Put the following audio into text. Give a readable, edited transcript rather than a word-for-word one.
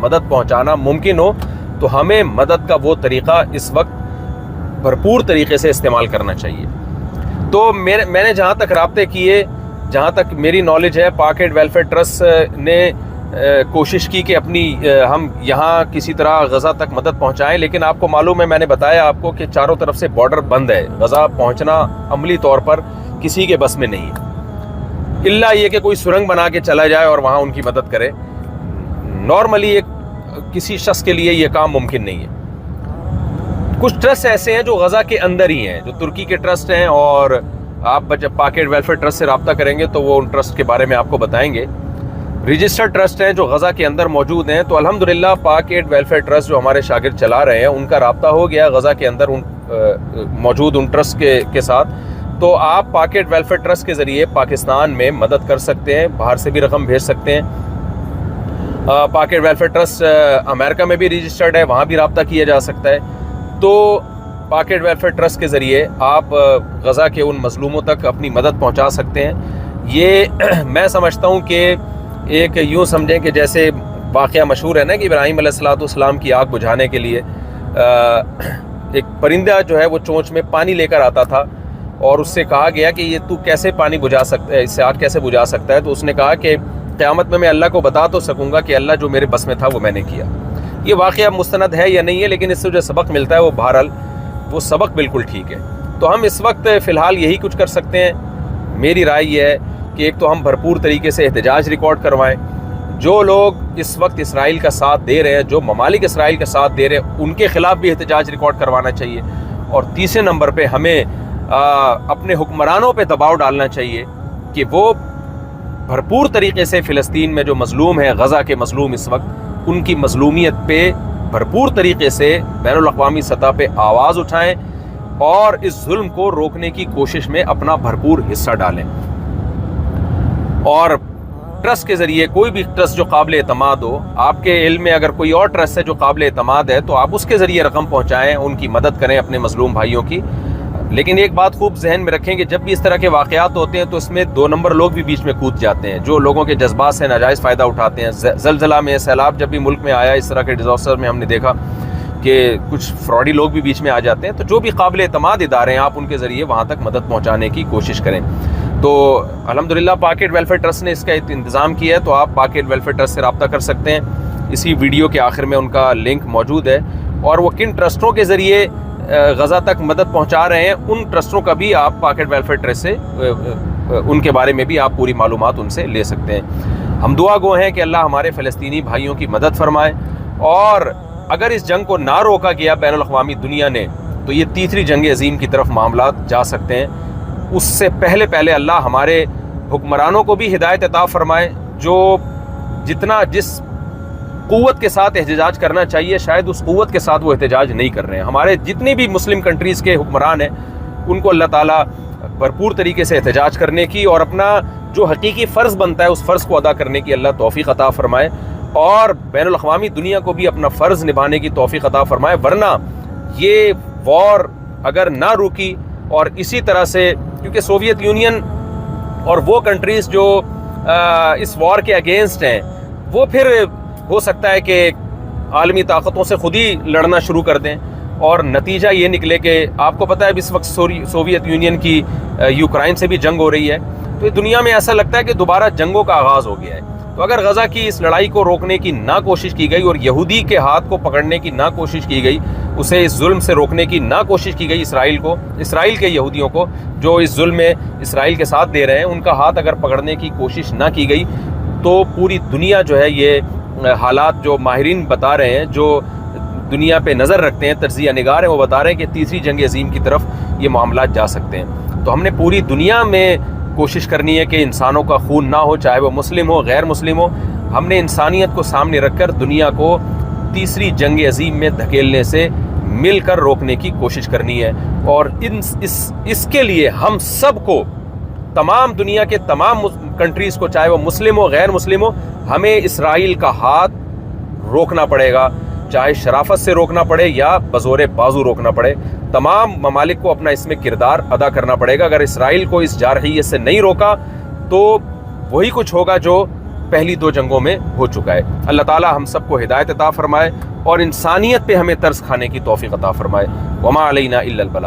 مدد پہنچانا ممکن ہو تو ہمیں مدد کا وہ طریقہ اس وقت بھرپور طریقے سے استعمال کرنا چاہیے. تو میں نے جہاں تک رابطے کیے، جہاں تک میری نالج ہے، پاک ایڈ ویلفیئر ٹرسٹ نے کوشش کی کہ اپنی ہم یہاں کسی طرح غزہ تک مدد پہنچائیں، لیکن آپ کو معلوم ہے، میں نے بتایا آپ کو کہ چاروں طرف سے بارڈر بند ہے. غزہ پہنچنا عملی طور پر کسی کے بس میں نہیں ہے، الا یہ کہ کوئی سرنگ بنا کے چلا جائے اور وہاں ان کی مدد کرے. نارملی کسی شخص کے لیے یہ کام ممکن نہیں ہے. کچھ ٹرسٹ ایسے ہیں جو غزہ کے اندر ہی ہیں، جو ترکی کے ٹرسٹ ہیں، اور آپ جب پاک ایڈ ویلفیئر ٹرسٹ سے رابطہ کریں گے تو وہ ان ٹرسٹ کے بارے میں آپ کو بتائیں گے. رجسٹرڈ ٹرسٹ ہیں جو غزہ کے اندر موجود ہیں. تو الحمدللہ پاک ایڈ ویلفیئر ٹرسٹ جو ہمارے شاگرد چلا رہے ہیں ان کا رابطہ ہو گیا غزہ کے اندر موجود ان ٹرسٹ کے ساتھ. تو آپ پاک ایڈ ویلفیئر ٹرسٹ کے ذریعے پاکستان میں مدد کر سکتے ہیں، باہر سے بھی رقم بھیج سکتے ہیں. پاک ایڈ ویلفیئر ٹرسٹ امریکہ میں بھی رجسٹرڈ ہے، وہاں بھی رابطہ کیا جا سکتا ہے. تو پاک ایڈ ویلفیئر ٹرسٹ کے ذریعے آپ غزہ کے ان مظلوموں تک اپنی مدد پہنچا سکتے ہیں. یہ میں سمجھتا ہوں کہ ایک یوں سمجھیں کہ جیسے واقعہ مشہور ہے نا کہ ابراہیم علیہ السلام کی آگ بجھانے کے لیے ایک پرندہ جو ہے وہ چونچ میں پانی لے کر آتا تھا اور اس سے کہا گیا کہ یہ تو کیسے پانی بجھا سکتا ہے، اس سے آگ کیسے بجھا سکتا ہے. تو اس نے کہا کہ قیامت میں اللہ کو بتا تو سکوں گا کہ اللہ جو میرے بس میں تھا وہ میں نے کیا. یہ واقعہ مستند ہے یا نہیں ہے، لیکن اس سے جو سبق ملتا ہے وہ بہرحال وہ سبق بالکل ٹھیک ہے. تو ہم اس وقت فی الحال یہی کچھ کر سکتے ہیں. میری رائے یہ ہے کہ ایک تو ہم بھرپور طریقے سے احتجاج ریکارڈ کروائیں. جو لوگ اس وقت اسرائیل کا ساتھ دے رہے ہیں، جو ممالک اسرائیل کا ساتھ دے رہے ہیں، ان کے خلاف بھی احتجاج ریکارڈ کروانا چاہیے. اور تیسرے نمبر پہ ہمیں اپنے حکمرانوں پہ دباؤ ڈالنا چاہیے کہ وہ بھرپور طریقے سے فلسطین میں جو مظلوم ہیں، غزہ کے مظلوم اس وقت، ان کی مظلومیت پہ بھرپور طریقے سے بین الاقوامی سطح پہ آواز اٹھائیں اور اس ظلم کو روکنے کی کوشش میں اپنا بھرپور حصہ ڈالیں. اور ٹرسٹ کے ذریعے کوئی بھی ٹرسٹ جو قابل اعتماد ہو، آپ کے علم میں اگر کوئی اور ٹرسٹ ہے جو قابل اعتماد ہے تو آپ اس کے ذریعے رقم پہنچائیں، ان کی مدد کریں اپنے مظلوم بھائیوں کی. لیکن ایک بات خوب ذہن میں رکھیں کہ جب بھی اس طرح کے واقعات ہوتے ہیں تو اس میں 2 نمبر لوگ بھی بیچ میں کود جاتے ہیں، جو لوگوں کے جذبات سے ناجائز فائدہ اٹھاتے ہیں. زلزلہ میں، سیلاب جب بھی ملک میں آیا، اس طرح کے ڈیزاسٹر میں ہم نے دیکھا کہ کچھ فراڈی لوگ بھی بیچ میں آ جاتے ہیں. تو جو بھی قابل اعتماد ادارے ہیں آپ ان کے ذریعے وہاں تک مدد پہنچانے کی کوشش کریں. تو الحمدللہ پاک ایڈ ویلفیئر ٹرسٹ نے اس کا انتظام کیا ہے، تو آپ پاک ایڈ ویلفیئر ٹرسٹ سے رابطہ کر سکتے ہیں. اسی ویڈیو کے آخر میں ان کا لنک موجود ہے، اور وہ کن ٹرسٹوں کے ذریعے غزہ تک مدد پہنچا رہے ہیں ان ٹرسٹوں کا بھی آپ پاک ایڈ ویلفیئر ٹرسٹ سے ان کے بارے میں بھی آپ پوری معلومات ان سے لے سکتے ہیں. ہم دعا گو ہیں کہ اللہ ہمارے فلسطینی بھائیوں کی مدد فرمائے، اور اگر اس جنگ کو نہ روکا گیا بین الاقوامی دنیا نے تو یہ تیسری جنگ عظیم کی طرف معاملات جا سکتے ہیں. اس سے پہلے اللہ ہمارے حکمرانوں کو بھی ہدایت عطا فرمائے، جو جس قوت کے ساتھ احتجاج کرنا چاہیے شاید اس قوت کے ساتھ وہ احتجاج نہیں کر رہے ہیں. ہمارے جتنے بھی مسلم کنٹریز کے حکمران ہیں ان کو اللہ تعالیٰ بھرپور طریقے سے احتجاج کرنے کی اور اپنا جو حقیقی فرض بنتا ہے اس فرض کو ادا کرنے کی اللہ توفیق عطا فرمائے، اور بین الاقوامی دنیا کو بھی اپنا فرض نبھانے کی توفیق عطا فرمائے. ورنہ یہ وار اگر نہ روکی اور اسی طرح سے، کیونکہ سوویت یونین اور وہ کنٹریز جو اس وار کے اگینسٹ ہیں وہ پھر ہو سکتا ہے کہ عالمی طاقتوں سے خود ہی لڑنا شروع کر دیں، اور نتیجہ یہ نکلے کہ آپ کو پتہ ہے اس وقت سوویت یونین کی یوکرائن سے بھی جنگ ہو رہی ہے. تو دنیا میں ایسا لگتا ہے کہ دوبارہ جنگوں کا آغاز ہو گیا ہے. تو اگر غزہ کی اس لڑائی کو روکنے کی نہ کوشش کی گئی اور یہودی کے ہاتھ کو پکڑنے کی نہ کوشش کی گئی، اسے اس ظلم سے روکنے کی نہ کوشش کی گئی، اسرائیل کے یہودیوں کو جو اس ظلم میں اسرائیل کے ساتھ دے رہے ہیں ان کا ہاتھ اگر پکڑنے کی کوشش نہ کی گئی، تو پوری دنیا جو ہے یہ حالات جو ماہرین بتا رہے ہیں، جو دنیا پہ نظر رکھتے ہیں، تجزیہ نگار ہیں، وہ بتا رہے ہیں کہ تیسری جنگ عظیم کی طرف یہ معاملات جا سکتے ہیں. تو ہم نے پوری دنیا میں کوشش کرنی ہے کہ انسانوں کا خون نہ ہو، چاہے وہ مسلم ہو غیر مسلم ہو. ہم نے انسانیت کو سامنے رکھ کر دنیا کو تیسری جنگ عظیم میں دھکیلنے سے مل کر روکنے کی کوشش کرنی ہے. اور اس کے لیے ہم سب کو، تمام دنیا کے تمام کنٹریز کو، چاہے وہ مسلم ہو غیر مسلم ہو، ہمیں اسرائیل کا ہاتھ روکنا پڑے گا، چاہے شرافت سے روکنا پڑے یا بزور بازو روکنا پڑے. تمام ممالک کو اپنا اس میں کردار ادا کرنا پڑے گا. اگر اسرائیل کو اس جارحیت سے نہیں روکا تو وہی کچھ ہوگا جو پہلی 2 جنگوں میں ہو چکا ہے۔ اللہ تعالیٰ ہم سب کو ہدایت عطا فرمائے اور انسانیت پہ ہمیں ترس کھانے کی توفیق عطا فرمائے۔ وما علینا الا البلاغ۔